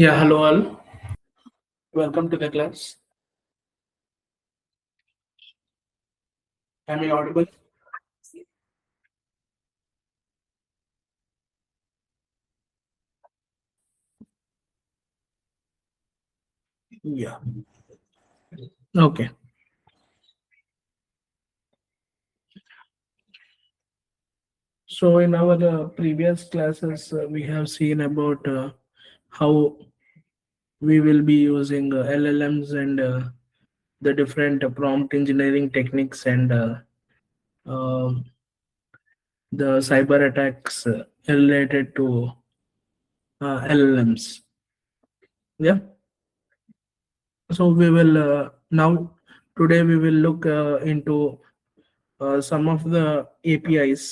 Yeah, hello all. Welcome to the class. Am I audible? Yeah. Okay. So in our previous classes, we have seen about how we will be using LLMs and the different prompt engineering techniques and um the cyber attacks related to LLMs. Yeah. So we will now today we will look into some of the APIs.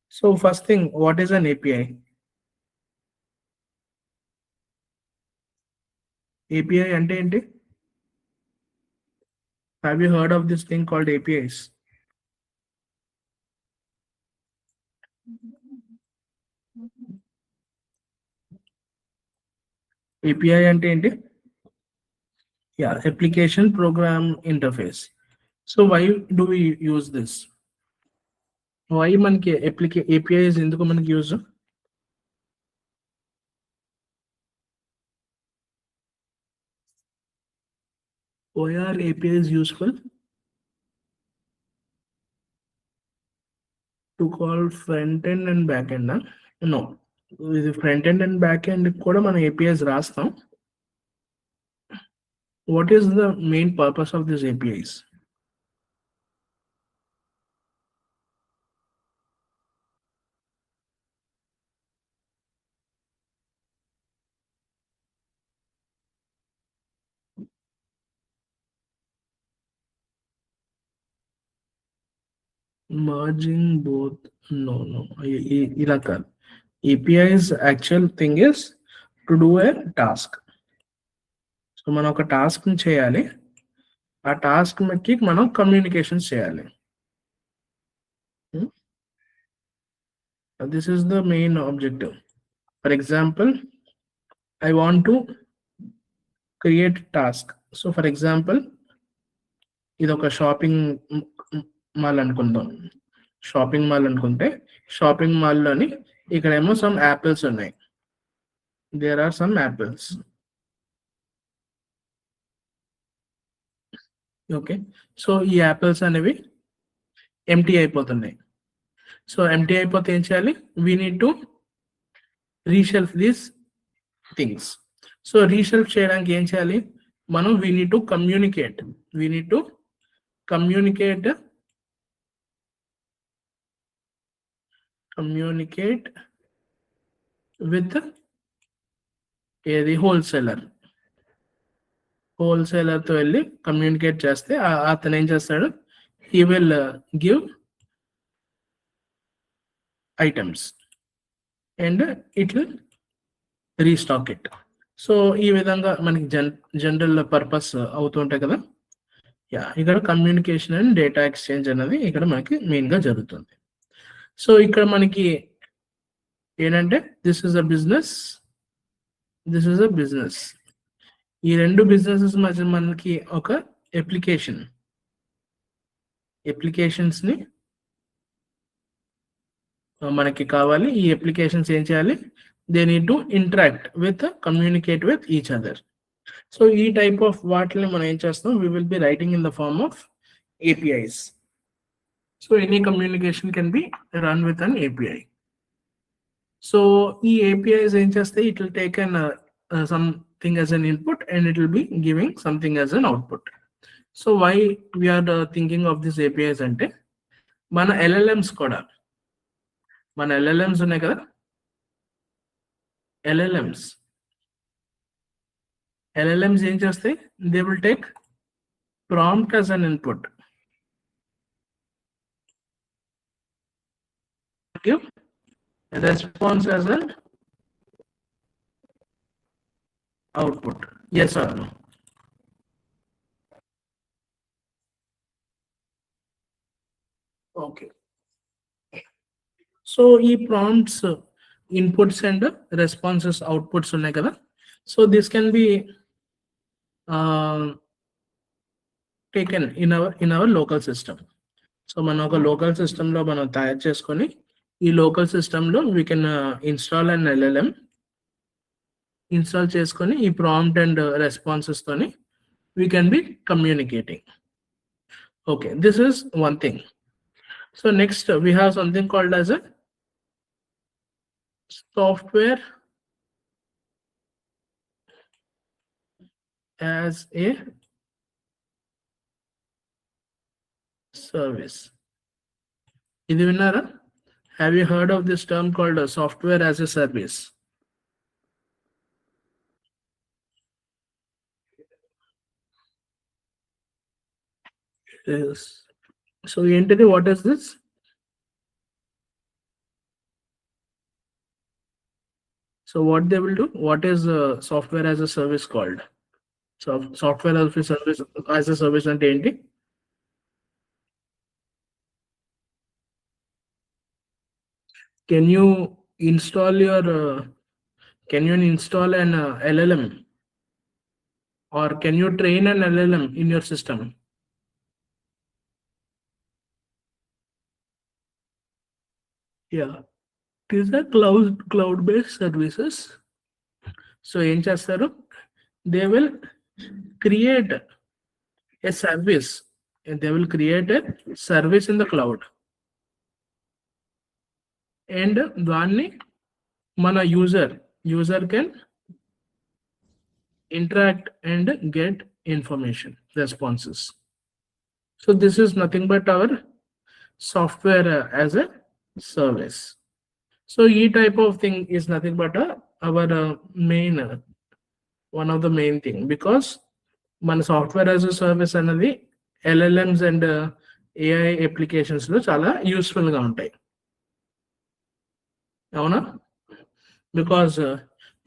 So first thing, what is an API? API అంటే ఏంటి? Have you heard of this thing called APIs? API అంటే ఏంటి? Yeah, application program interface. So why do we use this? Why మనకి APIs ఎందుకు మనకి use? Why are APIs useful? To call front end and back end? No. ఇది front end and back end కూడా మనం APIs రాస్తాం. What is the main purpose of these APIs? Merging both. No. ఇలా కాదు. API's actual thing is to do a task. So మనం ఒక task చేయాలి. ఆ టాస్క్ కి మనం కమ్యూనికేషన్ చేయాలి. This is the main objective. For example, I want to create task. So for example, ఇది ఒక షాపింగ్ మాల్ అనుకుందాం. షాపింగ్ మాల్ అనుకుంటే షాపింగ్ మాల్లోని ఇక్కడేమో సమ్ యాపిల్స్ ఉన్నాయి. There are some apples. Okay. So ఈ యాపిల్స్ అనేవి ఎంటీ అయిపోతున్నాయి. సో ఎంటీ అయిపోతే ఏం చేయాలి? We need to reshelf these things. So reshelf చేయడానికి ఏం చేయాలి? మనం we need to communicate with ఏది హోల్సేలర్తో వెళ్ళి కమ్యూనికేట్ చేస్తే అతను ఏం చేస్తాడు? He will give items and it will restock it. So ఈ విధంగా మనకి జనరల్ పర్పస్ అవుతుంటాయి కదా. యా, ఇక్కడ కమ్యూనికేషన్ అండ్ డేటా ఎక్స్చేంజ్ అనేది ఇక్కడ మనకి మెయిన్గా జరుగుతుంది. సో ఇక్కడ మనకి ఏంటంటే దిస్ ఇస్ అ బిజినెస్. ఈ రెండు బిజినెసెస్ మధ్య మనకి ఒక అప్లికేషన్స్ ని మనకి కావాలి. ఈ అప్లికేషన్స్ ఏం చేయాలి? They need to communicate with each other. So ఈ టైప్ ఆఫ్ వాటిని మనం ఏం చేస్తాం? We will be writing in the form of APIs. So any communication can be run with an API. So ఈ APIs ఏం చేస్తాయి? It will take an something as an input and it will be giving something as an output. So why we are thinking of this APIs అంటే మన LLMs ఉన్నాయి కదా. LLMs ఏం చేస్తాయి? They will take prompt as an input, give response as an output. Yes or no? Okay. So ఈ prompts inputs and responses outputs ఉన్నాయి కదా. So this can be uh, taken in our local system. So మన ఒక local సిస్టంలో మనం తయారు చేసుకొని ఈ లోకల్ సిస్టంలో we can install and LLM install చేసుకొని ఈ ప్రాంప్ట్ అండ్ రెస్పాన్సెస్ తోని we can B communicating. Okay, this is one thing. So next we have something called as a software as a service. ఇది విన్నారా? Have you heard of this term called software as a service? Yes. So ఏంటిది, what is this? So what they will do, what is software as a service called? So software as a service అంటే ఏంటి? Can you install your can you install an LLM, or can you train an LLM in your system? Yeah, these are cloud based services. So ఏం చేస్తారు, they will create a service, and they will create a service in the cloud, and దాన్ని మన user can interact and get information responses. So this is nothing but our software as a service. So e type of thing is nothing but our main one of the main thing, because మన software as a service అనేది LLMs and AI applications లో చాలా useful గా ఉంటాయి. అవునా? Because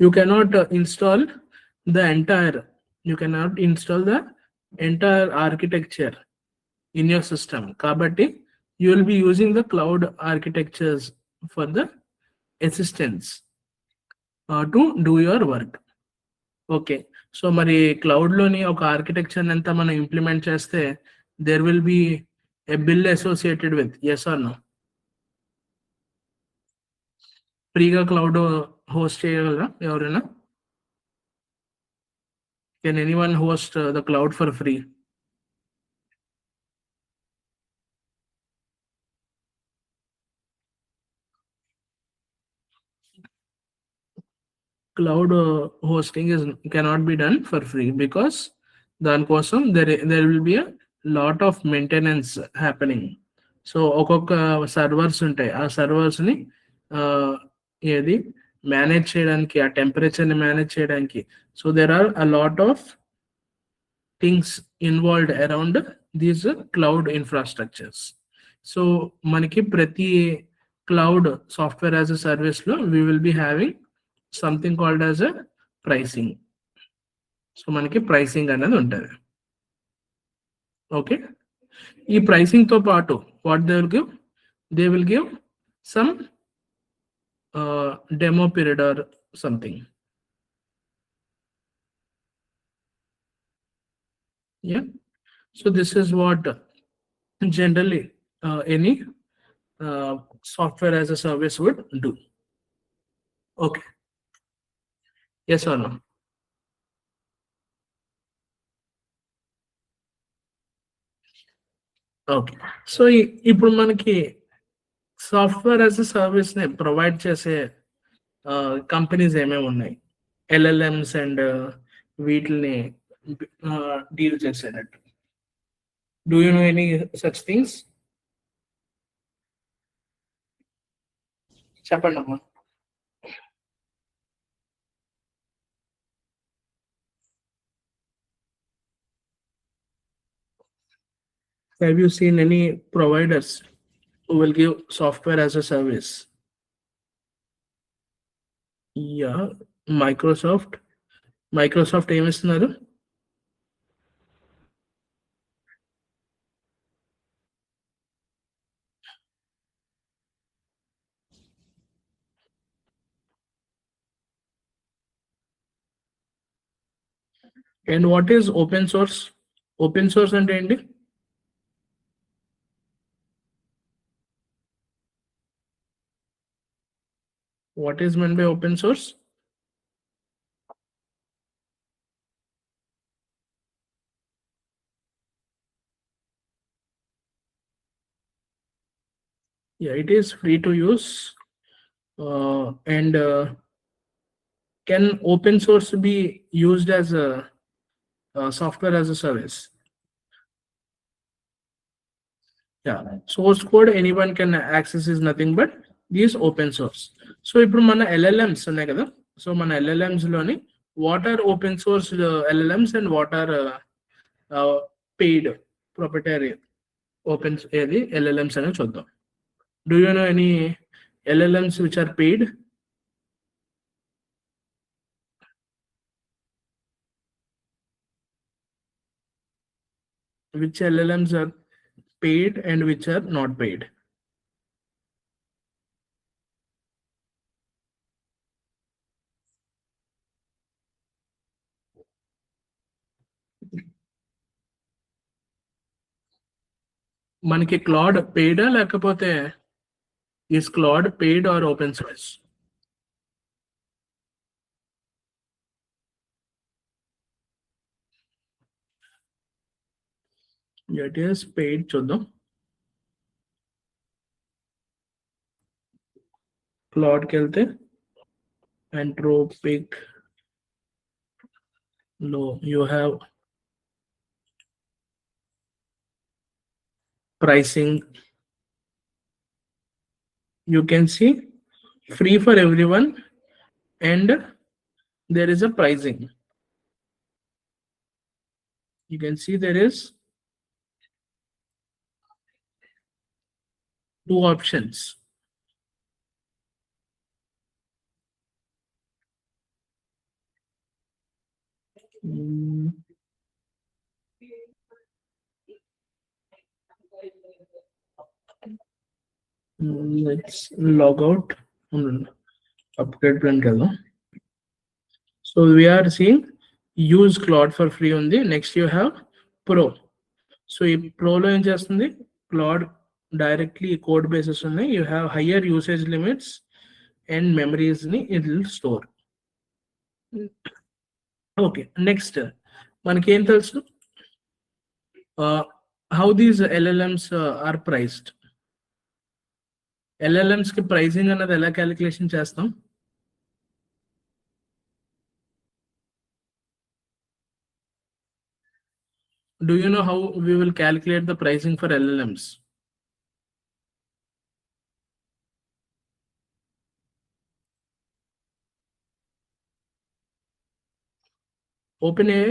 you cannot install the entire architecture in your system. Kabatti you will be using the cloud architectures for the assistance to do your work. Okay, so మరి cloud లోని ఒక architecture అంతా మనం ఇంప్లిమెంట్ చేస్తే there will be a bill associated with, yes or no? ఫ్రీగా cloud host చేయగలరా ఎవరైనా? Can anyone host the cloud for free? Cloud hosting cannot be done for free, because దానికోసం there will be a lot of maintenance happening. So ఒక్కొక్క servers ఉంటాయి, ఆ servers ని ఏది manage చేయడానికి, ఆ టెంపరేచర్ ని మేనేజ్ చేయడానికి, so there are a lot of things involved around these cloud infrastructures. So మనకి ప్రతి cloud software as a service లో we will be having something called as a pricing. So మనకి pricing అనేది ఉంటుంది. ఓకే, ఈ ప్రైసింగ్ తో పాటు what they will give some demo period or something. Yeah, so this is what generally any software as a service would do. Okay, yes or no? Okay, so ఇప్పుడు మనకి software as a service ని provide చేసే companies ఏమేమి ఉన్నాయి LLMs and వీటిని deal చేసేటట్టు? Do you know any such things? చెప్పండి అమ్మా. Have you seen any providers who will give software as a service? Yeah, Microsoft ఏమి ఇస్తున్నారు? And what is open source? Open source అంటే ఏంటి? What is meant by open source? Yeah, it is free to use. And can open source be used as a software as a service? Yeah, source code anyone can access is nothing but these open source. So ఇప్పుడు మన LLMs ఉన్నాయి కదా, so మన LLMs లోని what are open source LLMs and what are paid proprietary open ఏది LLMs అని చూద్దాం. Do you know any LLMs which are paid? Which LLMs are paid and which are not paid? మనకి Claude పెయిడా లేకపోతే is Claude paid or open source? It is paid. చూద్దాం. క్లాడ్కి వెళ్తే Anthropic, no, you have pricing. You can see free for everyone and there is a pricing. You can see there is two options. Let's log out. Upgrade plan kalo. So we are seeing use Claude for free on the next. You have Pro. So if Pro lo em chestundi, Claude directly code basis unnai. You have higher usage limits and memories ni it will store. Okay, next మనకి ఏం తెలుసు how these LLMs are priced. LLMs కి pricing అన్నది ఎలా calculation చేస్తాం? Do you know how we will calculate the pricing for LLMs? OpenAI,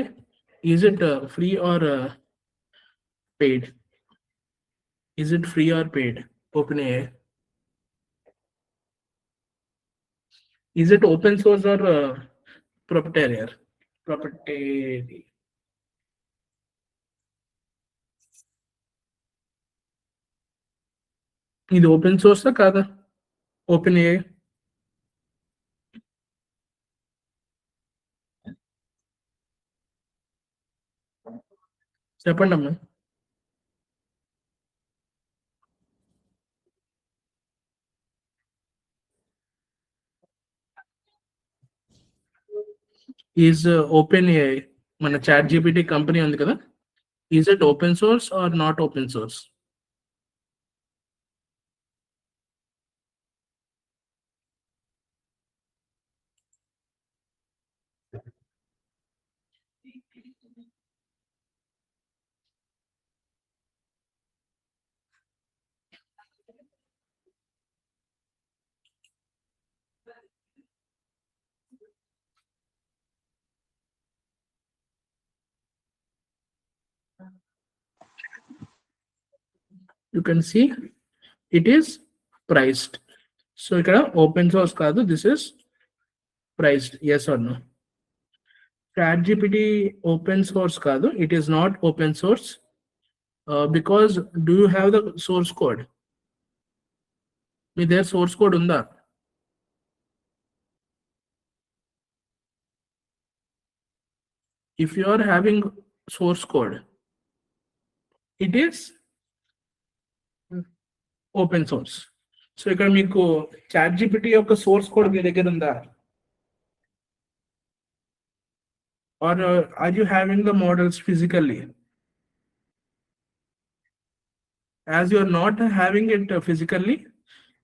is it free or paid? Is it free or paid? OpenAI. Is it open source or proprietary? Proprietary. ఇది open సోర్సా కాదా OpenAI? చెప్పండి అమ్మా. Is OpenAI మన ChatGPT company ఉంది కదా, is it open source or not open source? You can see it is priced. So ఇక్కడ open source కాదు, this is priced. Yes or no? ChatGPT open source కాదు, it is not open source because do you have the source code? మీ దగ్గర source code ఉందా? If you are having source code, it is open source. So ఇక్కడ మీకు chat GPT యొక్క source code మీ దగ్గర ఉందా? Or are you having the models physically? As you are not having it physically,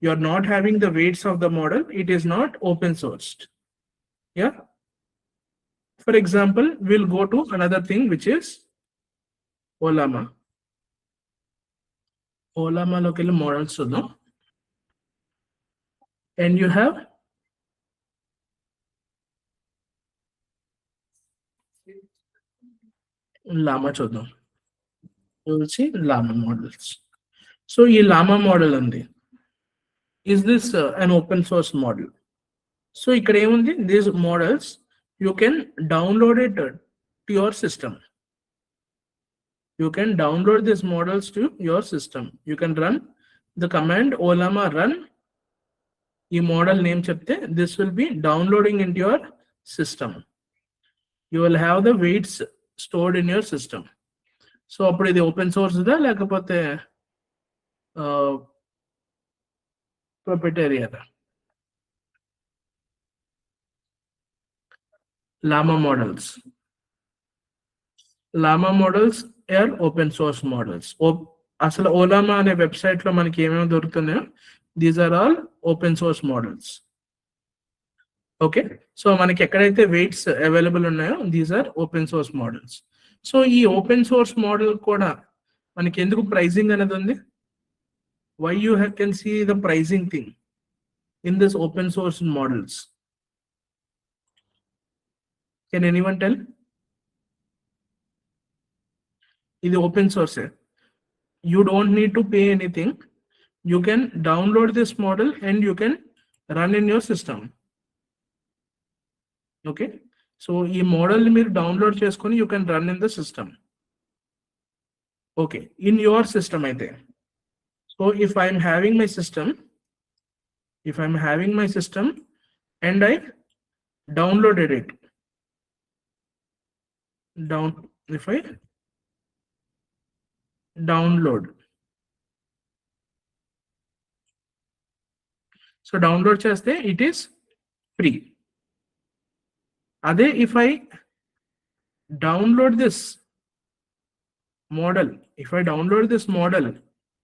you are not having the weights of the model, it is not open sourced. Yeah. For example, we'll go to another thing, which is Olama. Olama local models చూద్దాం. And you have Llama చూద్దాం. You will see Llama models. So ఈ Llama model ఉంది. Is this an open source model? So ఇక్కడ ఏముంది? These models you can download it to your system. You can download these models to your system. You can run the command Olama run. ఈ model name చెప్తే this will be downloading into your system. You will have the weights stored in your system. So అప్పుడు ఇది open source దా లేకపోతే proprietary? Llama models. Llama models are open source models. అసలు ఓలామా అనే website లో మనకి ఏమేమి దొరుకుతున్నాయో these are all open source models. Okay, so మనకి ఎక్కడైతే వెయిట్స్ అవైలబుల్ ఉన్నాయో these are open source models. So ఈ ఓపెన్ సోర్స్ మోడల్ కూడా మనకి ఎందుకు ప్రైజింగ్ అనేది ఉంది? Why you can see the pricing thing in this open source models? Can anyone tell? ఇది open source. You don't need to pay anything. You can download this model and you can run in your system. Okay, so ఈ model మీరు download చేసుకొని you can run in the system. Okay, in your system అయితే. So if I'm having my system and I downloaded it, if I download, so download చేస్తే it is free. అదే if I download this model,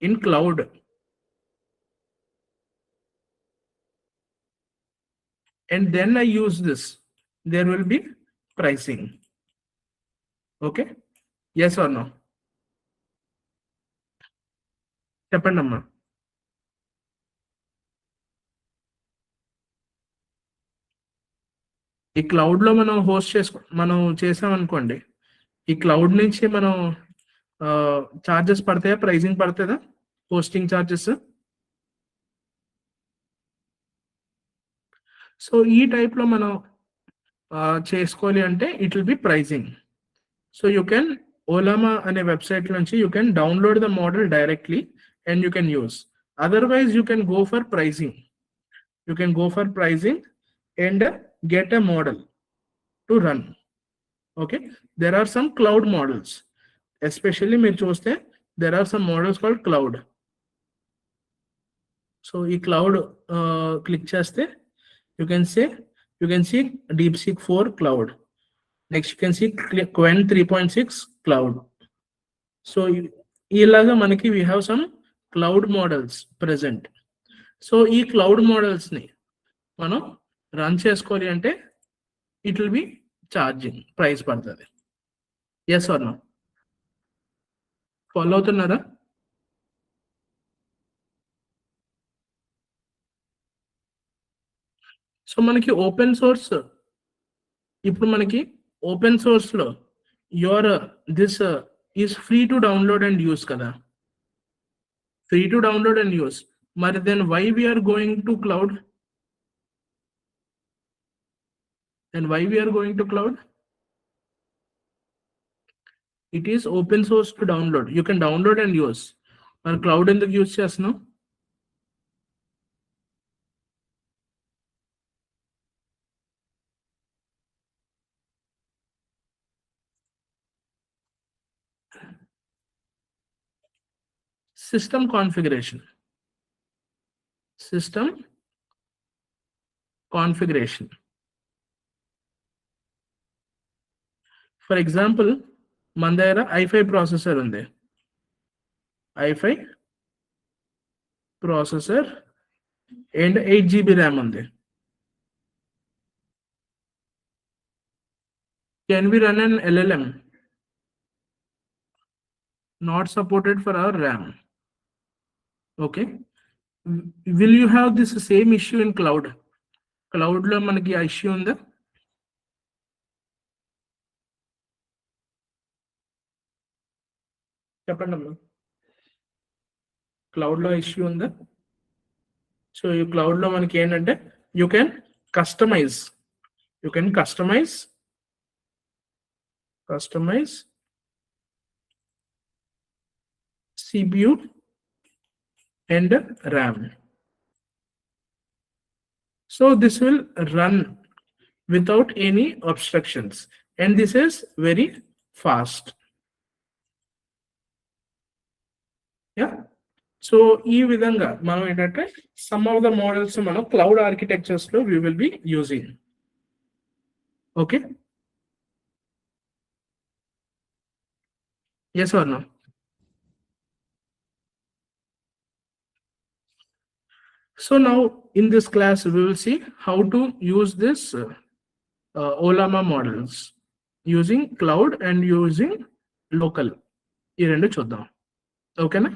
in cloud, and then I use this, there will be pricing. Okay, yes or no? చెప్పండి అమ్మా. ఈ cloud లో మనం మనం చేసామనుకోండి, ఈ క్లౌడ్ నుంచి మనం చార్జెస్ పడతాయా? ప్రైజింగ్ పడుతుందా? Hosting charges. సో ఈ టైప్ లో మనం చేసుకోవాలి అంటే it will be pricing. So you can Ollama అనే వెబ్సైట్ నుంచి you can download the model directly and you can use. Otherwise you can go for pricing. And get a model to run. Okay, there are some cloud models, especially మీరు చూస్తే there are some models called cloud. So ఈ cloud click చేస్తే you can see DeepSeek 4 cloud. Next you can see Qwen 3.6 cloud. So ఇలాగా మనకి we have some cloud models present. సో ఈ cloud models ని మనం రన్ చేసుకోవాలి అంటే it will be charging, price పడుతుంది. Yes or no? ఫాలో అవుతున్నారా? సో మనకి ఓపెన్ సోర్స్, ఇప్పుడు మనకి ఓపెన్ సోర్స్ లో this is free to download and use కదా, మరి then why we're going to cloud? It is open source to download. You can download and use. మరి cloud ఎందుకు use చేస్తున్నాం? system configuration. System configuration. For example, మన దగ్గర i5 processor ఉంది. i5 processor and 8 GB RAM ఉంది. Can we run an LLM? Not supported for our RAM. Okay. Will you have this same issue in cloud? Cloud లో మనకి ఆ issue ఉందా? చెప్పండి అమ్మా. క్లౌడ్ లో ఇష్యూ ఉందా? సో ఈ క్లౌడ్ లో మనకి ఏంటంటే you can customize CPU and RAM. So this will run without any obstructions and this is very fast. Yeah. So ఈ విధంగా మనం ఏంటంటే some of the models మనం cloud architectures లో we will be using. Okay. Yes or no? So now in this class we will see how to use this OLAMA models using cloud and using local. ఈ రెండు చూద్దాం. ఓకేనా?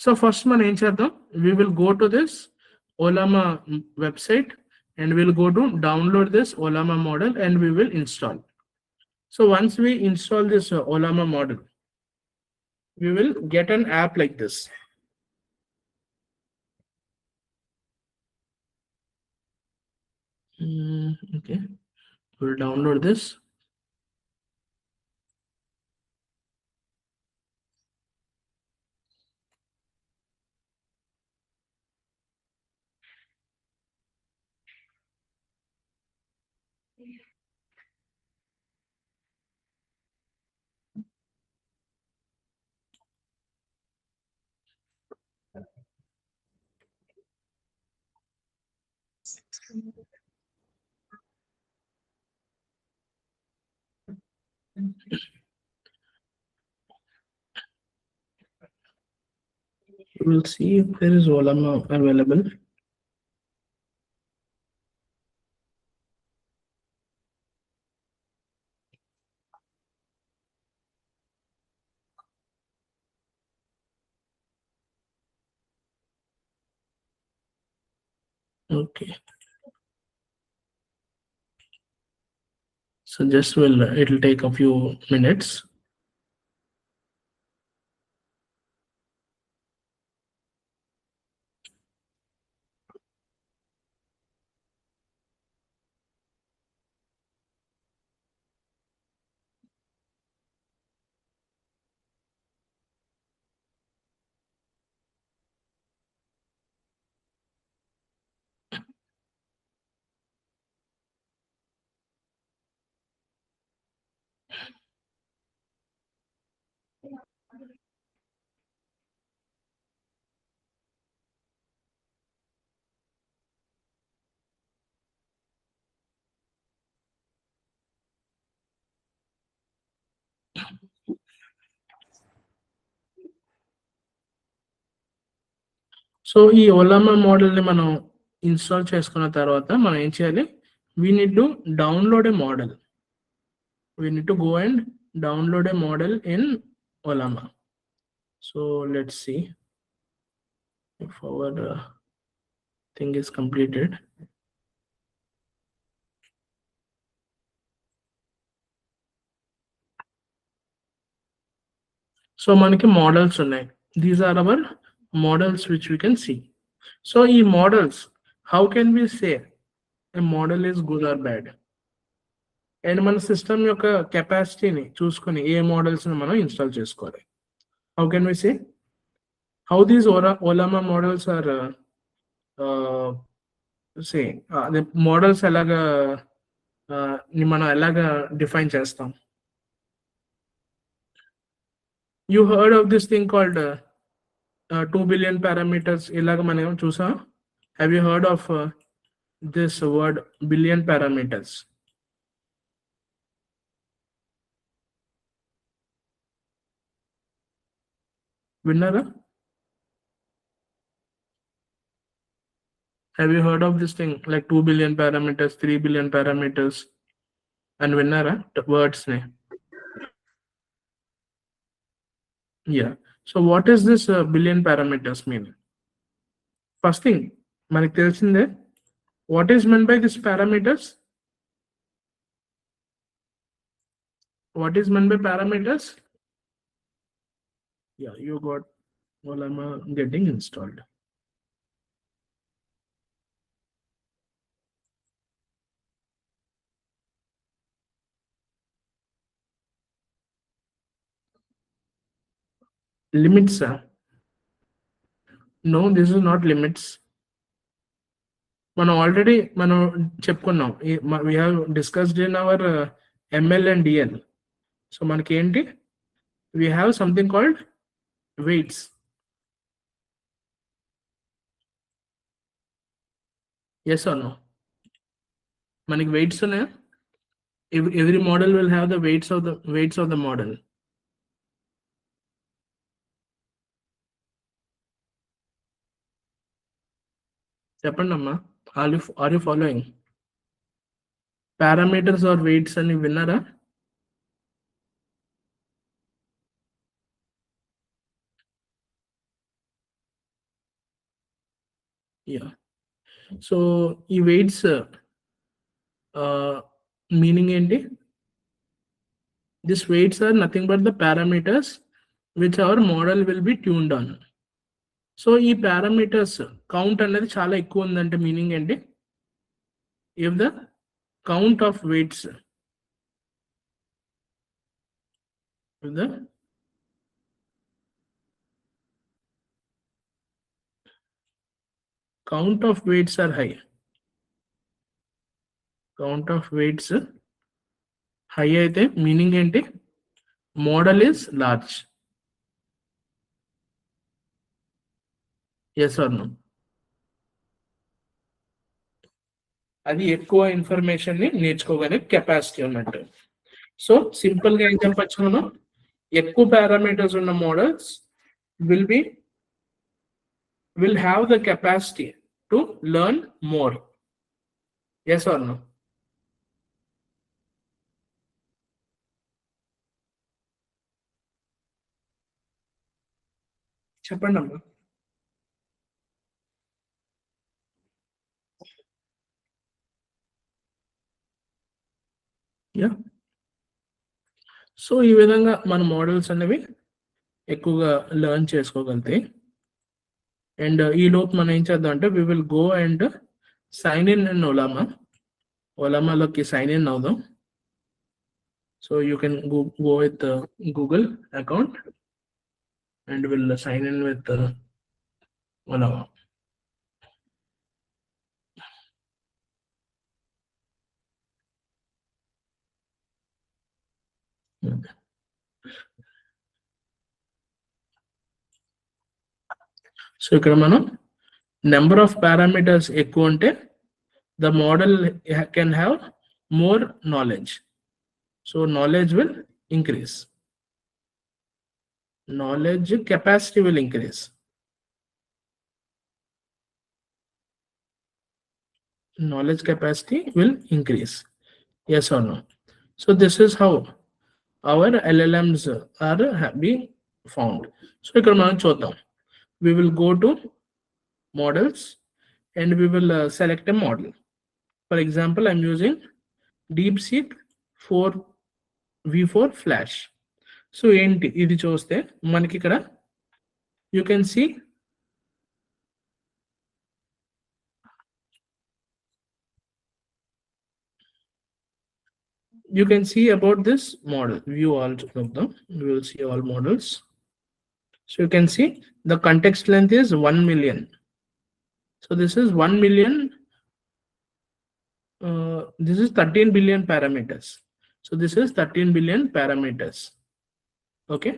So first మనం ఏం చేద్దాం, we will go to this OLAMA website and we'll go to download this OLAMA model and we will install. So once we install this OLAMA model, we will get an app like this. Okay, we'll download this. We'll see if there is OLAMA available. Okay. So just it'll take a few minutes. So ఈ OLAMA మోడల్ని మనం install చేసుకున్న తర్వాత మనం ఏం చేయాలి, we need to download a model. We need to go and download a model in OLAMA. So let's see if our thing is completed. So మనకి models ఉన్నాయి. These are our models which we can see. So ఈ models, how can we say a model is good or bad? And మన system యొక్క కెపాసిటీని చూసుకొని ఏ మోడల్స్ని మనం ఇన్స్టాల్ చేసుకోవాలి. How can we say how these OLAMA models are say అదే మోడల్స్ ఎలాగా మనం ఎలాగా డిఫైన్ చేస్తాం? You heard of this thing called 2 billion parameters ఇలాగ మనం చూసాం. Have you heard of this word billion parameters? విన్నారా? Have you heard of this thing like 2 billion parameters, 3 billion parameters? And విన్నారా words ని? Yeah. So what is this billion parameters mean? First thing, మనకి తెలిసిందే. What is meant by this parameters? What is meant by parameters? Yeah, you got OLAMA getting installed. Limits, no, this is not limits. మనం already చెప్పుకున్నాం. We have discussed in our ML and DL. So మనకి ఏంటి, we have something called weights. Yes or no? మనకి weights ఉన్నాయా? Every model will have the weights of the model. చెప్పండి అమ్మా, are you following? Parameters or weights అని విన్నారా? Yeah. So ఈ weights meaning ఏంటి? These weights are nothing but the parameters which our model will be tuned on. So ఈ parameters count అనేది చాలా ఎక్కువ ఉందంటే మీనింగ్ ఏంటి? If the count of weights, if the count of weights are high, count of weights high అయితే meaning ఏంటి? Model is large. Yes or no? అది ఎక్కువ ఇన్ఫర్మేషన్ ని నేర్చుకోగలిగే కెపాసిటీ అన్నట్టు. సో సింపుల్ గా ఏం చెప్పచ్చు మనం, ఎక్కువ పారామీటర్స్ ఉన్న models will have the capacity to learn more. Yes or no? చెప్పండి అమ్మా. యా. సో ఈ విధంగా మన మోడల్స్ అనేవి ఎక్కువగా లెర్న్ చేసుకోగలుగుతాయి. అండ్ ఈ లోపు మనం ఏం చేద్దాం అంటే we will go and sign in and ఓలామాలోకి సైన్ ఇన్ అవుదాం. So you can go with Google account and will sign in with Olama. So ఇక్కడ మనం నెంబర్ ఆఫ్ పారామీటర్స్ ఎక్కువ ఉంటే the model can have more knowledge. So knowledge will increase. Knowledge capacity will increase. Knowledge capacity will increase. Yes or no? So this is how our LLMs are being found. So ఇక్కడ మనం చూద్దాం. We will go to models and we will select a model. For example, I'm using DeepSeek 4 V4 Flash. So ఏంటి ఇది చూస్తే మనకి ఇక్కడ you can see about this model. View all of them. We will see all models. So you can see the context length is 1 million. So this is 1 million. This is 13 billion parameters. So this is 13 billion parameters. Okay.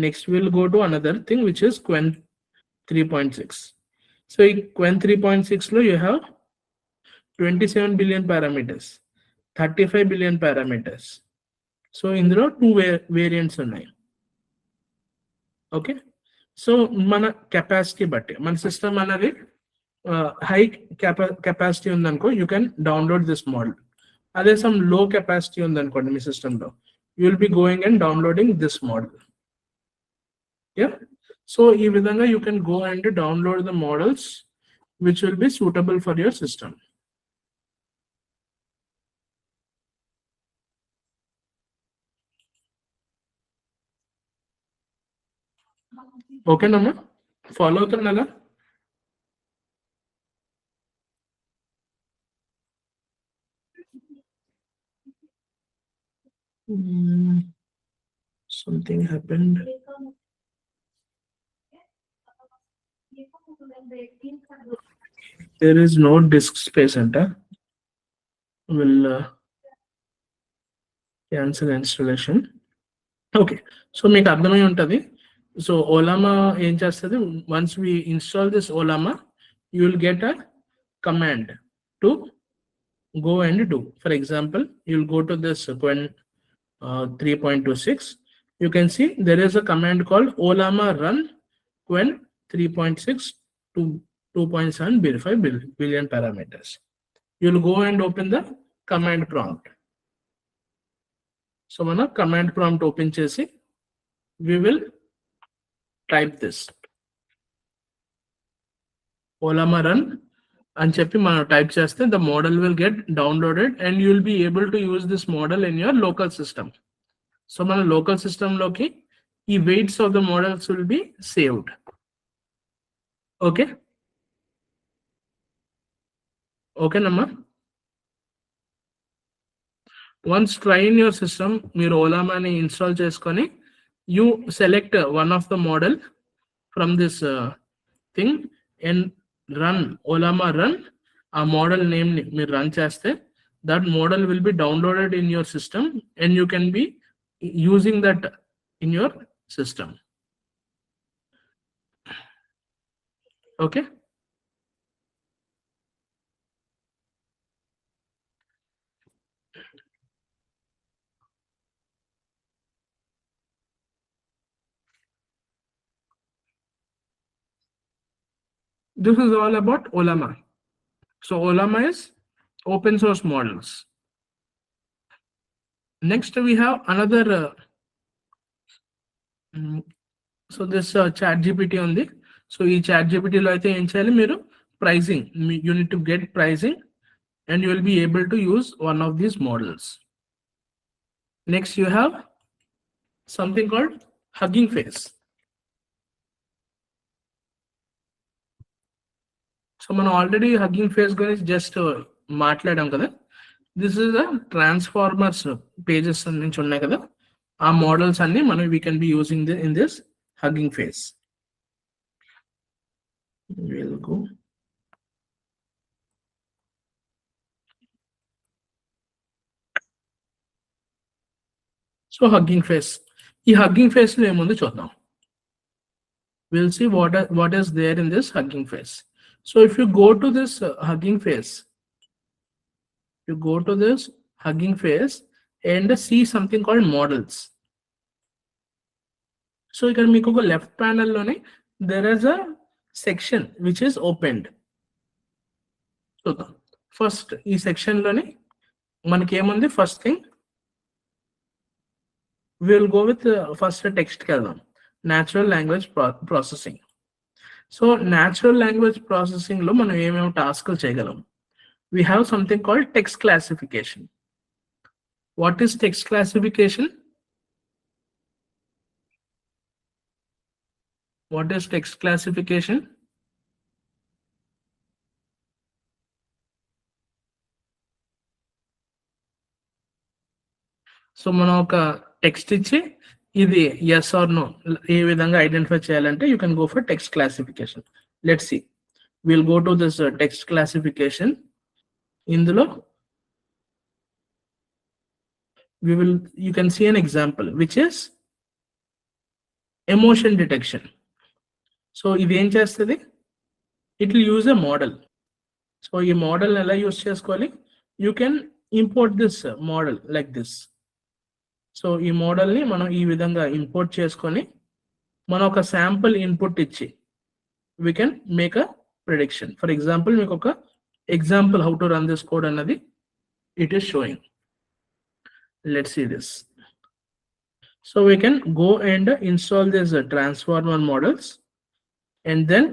Next we'll go to another thing, which is Quen 3.6. So in Quen 3.6 lo you have 27 billion parameters, 35 billion parameters. So ఇందులో two variants ఉన్నాయి. Okay, so మన capacity బట్టి మన system అనేది high capacity ఉందనుకో, you can download this model. అదే some లో capacity ఉందనుకోండి మీ సిస్టంలో, you will be going and downloading this model. Yeah, so ఈ విధంగా you can go and download the models which will be suitable for your system. ఓకేనమ్మా, follow అవుతున్నారా? Something happened. There is no disk space enter. Will cancel installation. Okay, so మీకు అర్థమై ఉంటుంది. So ఓలామా ఏం చేస్తుంది, once we install this ఓలామా, you will get a command to go and do. For example, you'll go to this Quen 3.26. You can see there is a command called olama run Quen 3.6 to 2.7 verify billion parameters. You'll go and open the command prompt. So mana command prompt open chesi, we will type this olama run అని చెప్పి మనం type చేస్తే the model will get downloaded and you will be able to use this model in your local system. So మన local సిస్టంలోకి ఈ weights of the models will be saved. Okay, ఓకేనమ్మా. Once try in your system, మీరు ఓలామాని install చేసుకొని you select one of the model from this thing and run Ollama run. ఆ model నేమ్ని మీరు రన్ చేస్తే that model will be downloaded in your system and you can be using that in your system. Okay, this is all about Olama. So Olama is open source models. Next we have another so this ChatGPT ఉంది. So ఈ ChatGPTలో అయితే ఏం చేయాలి, మీరు pricing, you need to get pricing and you will be able to use one of these models. Next you have something called Hugging Face. So మనం already Hugging Face గురించి just మాట్లాడాం కదా. This is the transformers pages నుంచి ఉన్నాయి కదా, ఆ models అన్ని మనం we can be using in this Hugging Face. Will go so Hugging Face. ఈ హగ్గింగ్ ఫేస్ లో ఏముందో చూద్దాం. Will see what is there in this Hugging Face. So if you go to this Hugging Face, you go to this Hugging Face and see something called models. So ఇక్కడ మీకు ఒక left panel లోనే there is a section which is opened. So first ఈ section లోనే మనకి ఏముంది, first thing we will go with first text కి వెళ్దాం, natural language processing. So natural language processing లో మనం ఏమేమి టాస్క్లు చేయగలం. We have something called text classification. What is text classification? What is text classification? So మనం ఒక టెక్స్ట్ ఇచ్చి ఇది ఎస్ ఆర్ నో ఏ విధంగా ఐడెంటిఫై చేయాలంటే you can go for text classification. Let's see, will go to this text classification. ఇందులో you can see an example which is emotion detection. So ఇది ఏం చేస్తుంది, it will use a model. So ఈ model ఎలా use చేసుకోవాలి, you can import this model like this. So ఈ మోడల్ని మనం ఈ విధంగా ఇంపోర్ట్ చేసుకొని మనం ఒక శాంపుల్ ఇన్పుట్ ఇచ్చి we can make a prediction. For example మీకు ఒక example how to run this code అన్నది it is showing. Let's see this. So we can go and install this transformer models and then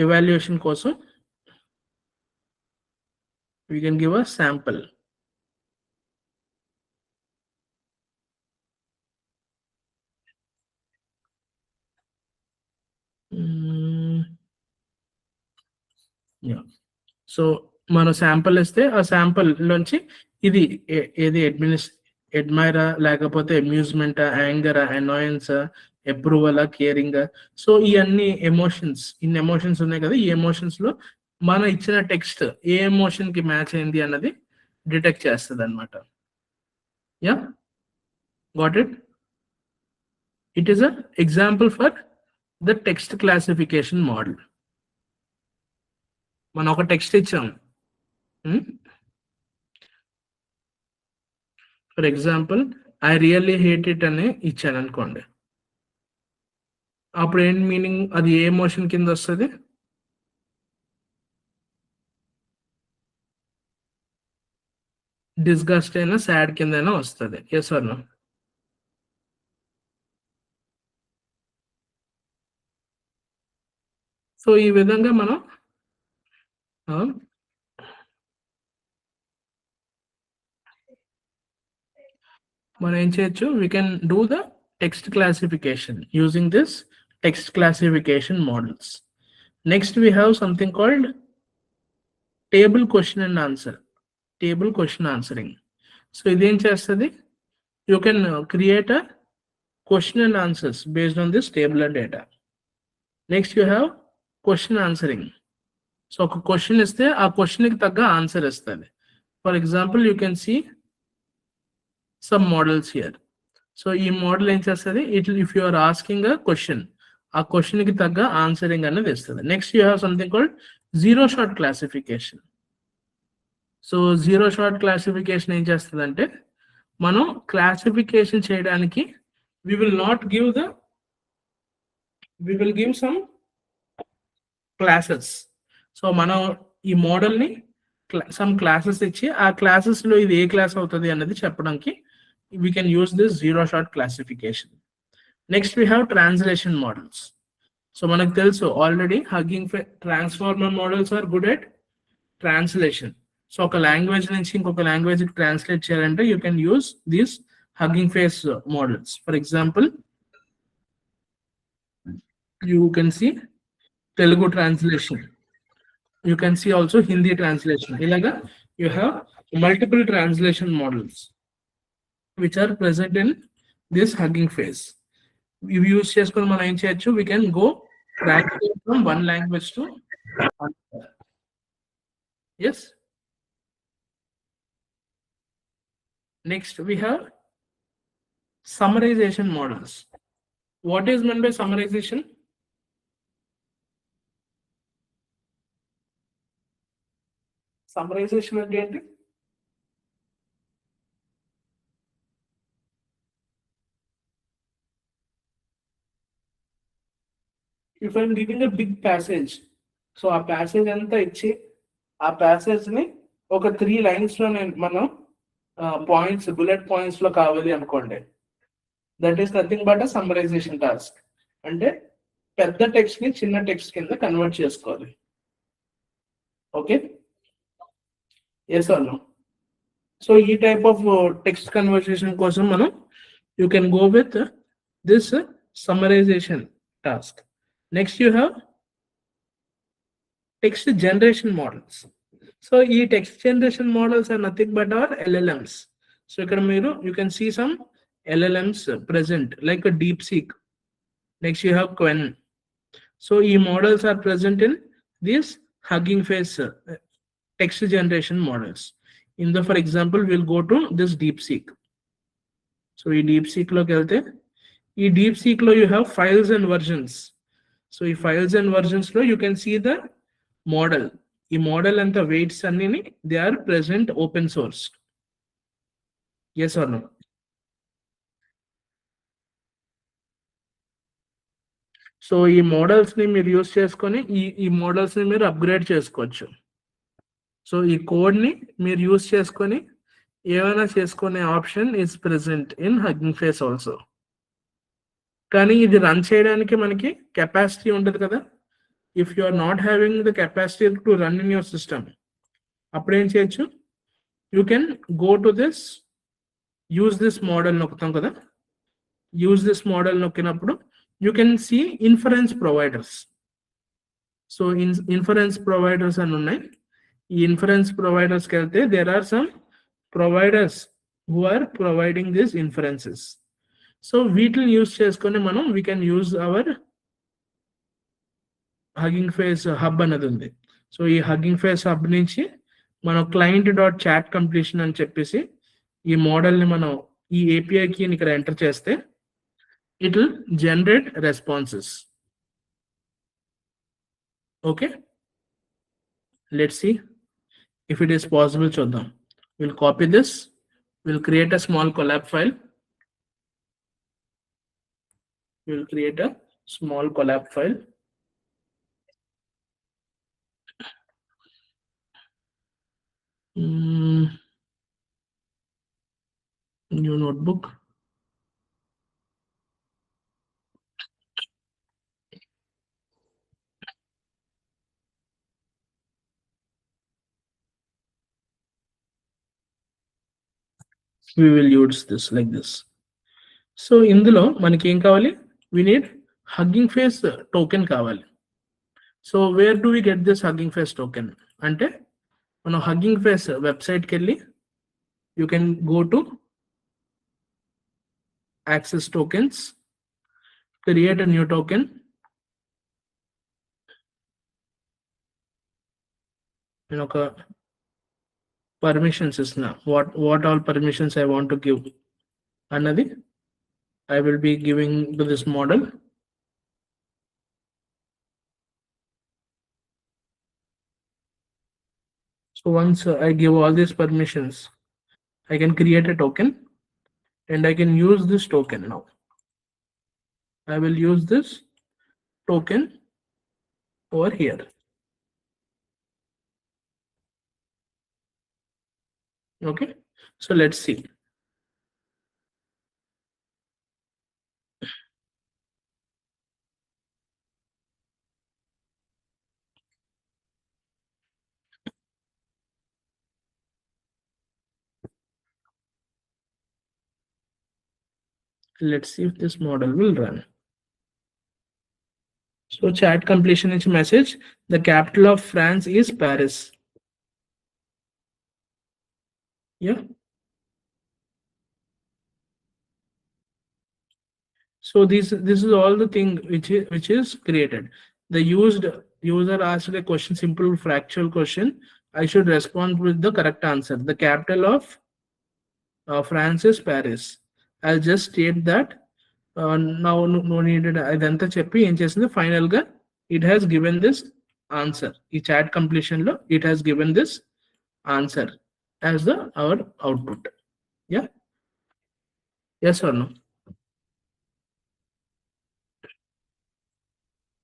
evaluation కోసం we can give a sample. Yeah. So మన sample ఇస్తే ఆ sample లోంచి ఇది ఏది admiration లేకపోతే amusement, anger, annoyance, approval, caring. So ఈ అన్ని ఎమోషన్స్, ఇన్ని ఎమోషన్స్ ఉన్నాయి కదా, ఈ ఎమోషన్స్ లో మన ఇచ్చిన టెక్స్ట్ ఏ ఎమోషన్ కి మ్యాచ్ అయింది అన్నది డిటెక్ట్ చేస్తుంది అనమాట. Yeah, got it. It is a example for the text classification model. మనం ఒక టెక్స్ట్ ఇచ్చాం, for example I really hate it అని ఇచ్చాను అనుకోండి, అప్పుడు ఏంటి మీనింగ్, అది ఏ ఎమోషన్ కింద వస్తుంది, డిస్గస్ట్ అయినా సాడ్ కింద అయినా వస్తుంది. Yes or no? సో ఈ విధంగా మనం ఏం చేయొచ్చు, we can do the text classification using this text classification models. Next we have something called table question and answer, table question answering. So ఇదేం చేస్తుంది, you can create a question and answers based on this table and data. Next you have question answering. So ఒక question ఇస్తే ఆ క్వశ్చన్కి తగ్గ answer ఇస్తుంది. For example you can see some models here. So ఈ model ఏం చేస్తుంది, if you are asking a question, ఆ క్వశ్చన్ కి తగ్గ ఆన్సరింగ్ అనేది ఇస్తుంది. Next you have something called zero shot classification. So zero shot classification ఏం చేస్తుంది అంటే, మనం క్లాసిఫికేషన్ చేయడానికి we will give some classes. So మనం ఈ మోడల్ ని సమ్ క్లాసెస్ ఇచ్చి ఆ క్లాసెస్ లో ఇది ఏ క్లాస్ అవుతుంది అన్నది చెప్పడానికి we can use this zero shot classification. Next we have translation models. So మనకు తెలుసు already Hugging transformer models are good at translation. So ఒక లాంగ్వేజ్ నుంచి ఇంకొక లాంగ్వేజ్ కి ట్రాన్స్లేట్ చేయాలంటే you can use these Hugging Face models. For example you can see Telugu translation, you can see also Hindi translation. Ilaga you have multiple translation models which are present in this Hugging Face. We use cheskoni mana em cheyochu, we can go translate from one language to another. Yes. Next we have summarization models. What is meant by summarization? Summarization అంటే ఏంటి? If I'm giving a big passage, so ఆ passage అంతా ఇచ్చి ఆ passage ని ఒక 3 lines లో మనం పాయింట్స్, బుల్లెట్ పాయింట్స్ లో కావాలి అనుకోండి, that is nothing but a summarization task. అంటే పెద్ద టెక్స్ట్ ని చిన్న టెక్స్ట్ కింద కన్వర్ట్ చేసుకోవాలి. Okay, yes or no? So ఈ టైప్ ఆఫ్ టెక్స్ట్ కన్వర్సేషన్ కోసం మనం you can go with this summarization task. Next you have text generation models. So ఈ text generation models are nothing but our LLMs. So ఇక్కడ మీరు you can see some LLMs present like a DeepSeek. Next you have Qwen. So ఈ models are present in these Hugging Face text generation models. In the, for example, we'll go to this DeepSeek. So ఈ DeepSeek లోకి వెళ్తే ఈ DeepSeek లో you have files and versions. So ఈ files and versions లో you can see the model. ఈ model అంత weights అన్ని they are present open source. Yes or no? So ఈ మోడల్స్ ని మీరు యూస్ చేసుకొని ఈ మోడల్స్ ని మీరు అప్గ్రేడ్ చేసుకోవచ్చు. సో ఈ కోడ్ ని మీరు యూస్ చేసుకొని ఏమైనా చేసుకునే option is present in Hugging Face also. కానీ ఇది రన్ చేయడానికి మనకి కెపాసిటీ ఉండదు కదా. If you are not having the capacity to run in your system, అప్పుడు ఏం చేయొచ్చు, you can go to this use this model నొక్కుతాం కదా. యూజ్ దిస్ మోడల్ నొక్కినప్పుడు you can see inference providers. So inference providers అని ఉన్నాయి. ఈ inference ప్రొవైడర్స్కి వెళ్తే there are some providers who are providing this inferences. So వీటిని యూజ్ చేసుకొని మనం we can use our hugging face hub అనేది ఉంది. సో ఈ హగ్గింగ్ ఫేస్ హబ్ నుంచి మనం client.chat completion అని చెప్పేసి ఈ మోడల్ని మనం ఈ API కీని ఇక్కడ ఎంటర్ చేస్తే it will generate responses. Okay, let's see if it is possible. చూద్దాం. Will copy this, will create a small Colab file. Will create a small Colab file. New notebook. We will use this like this. So ఇందులో మనకి ఏం కావాలి, we need Hugging Face token కావాలి. So where do we get this Hugging Face token అంటే మనం Hugging Face వెబ్సైట్కి వెళ్ళి you can go to access tokens, create a new token. నేను ఒక పర్మిషన్స్ ఇస్తున్నా, what all permissions I want to give అన్నది I will be giving to this model. So once I give all these permissions, I can create a token and I can use this token now. I will use this token over here. Okay, so let's see. Let's see if this model will run. So chat completion is message. The capital of France is Paris. Yeah. So this is all the thing which is created. The user asked a question, simple factual question. I should respond with the correct answer. The capital of France is Paris. I'll just state that. Now no needed. Idantha cheppi em chesinది final ga it has given this answer. ఈ chat completion lo it has given this answer as our output. Yeah. Yes or no?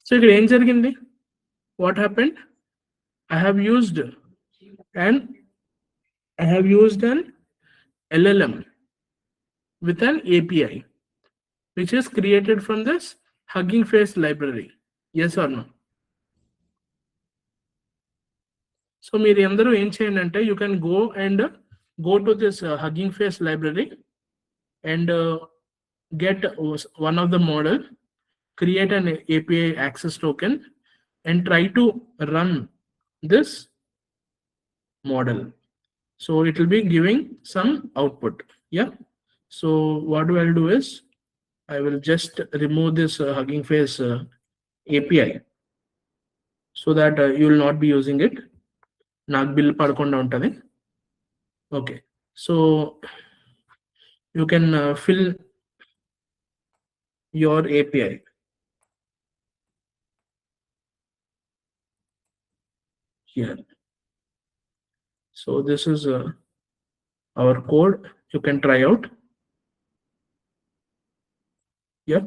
So ఇక్కడ ఏం జరిగింది? What happened? I have used an LLM with an API which is created from this Hugging Face library. Yes or no? So మీరు అందరూ ఏం చేయండి అంటే you can go to this Hugging Face library and get one of the model, create an API access token and try to run this model. So it will be giving some output. Yeah. So what I'll do is I will just remove this Hugging Face API so that you will not be using it. నాకు bill పడకుండా ఉంటుంది. Okay, so you can fill your API. Here. So this is our code. You can try out. Yeah.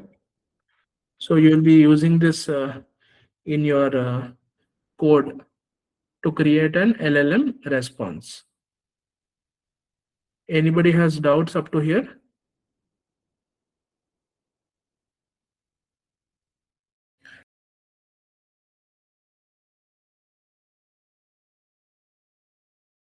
So you will be using this in your code to create an LLM response. Anybody has doubts up to here?